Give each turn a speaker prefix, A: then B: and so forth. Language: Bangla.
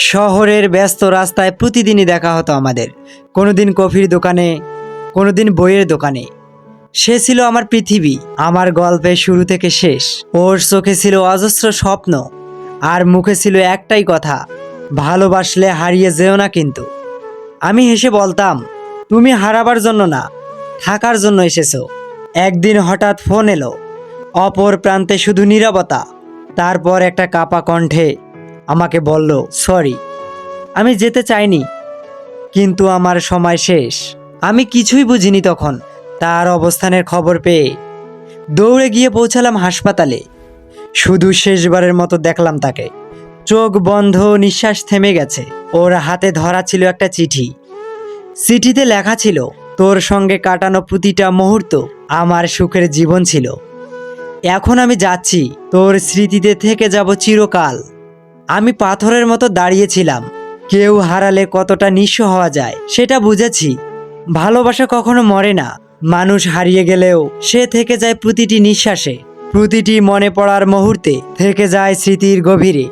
A: শহরের ব্যস্ত রাস্তায় প্রতিদিনই দেখা হতো আমাদের। কোনোদিন কফির দোকানে, কোনোদিন বইয়ের দোকানে। সে ছিল আমার পৃথিবী, আমার গল্পের শুরু থেকে শেষ। ওর চোখে ছিল অজস্র স্বপ্ন, আর মুখে ছিল একটাই কথা, ভালোবাসলে হারিয়ে যেও না। কিন্তু আমি হেসে বলতাম, তুমি হারাবার জন্য না, থাকার জন্য এসেছো। একদিন হঠাৎ ফোন এলো, অপর প্রান্তে শুধু নীরবতা। তারপর একটা কাপা কণ্ঠে আমাকে বলল, সরি, আমি যেতে চাইনি, কিন্তু আমার সময় শেষ। আমি কিছুই বুঝিনি তখন। তার অবস্থানের খবর পেয়ে দৌড়ে গিয়ে পৌঁছালাম হাসপাতালে। শুধু শেষবারের মতো দেখলাম তাকে। চোখ বন্ধ, নিঃশ্বাস থেমে গেছে। ওর হাতে ধরা ছিল একটা চিঠি। চিঠিতে লেখা ছিল, তোর সঙ্গে কাটানো প্রতিটা মুহূর্ত আমার সুখের জীবন ছিল। এখন আমি যাচ্ছি, তোর স্মৃতিতে থেকে যাব চিরকাল। আমি পাথরের মতো দাঁড়িয়েছিলাম। কেউ হারালে কতটা নিঃস্ব হওয়া যায় সেটা বুঝেছি। ভালোবাসা কখনো মরে না। মানুষ হারিয়ে গেলেও সে থেকে যায় প্রতিটি নিঃশ্বাসে, প্রতিটি মনে পড়ার মুহূর্তে, থেকে যায় স্মৃতির গভীরে।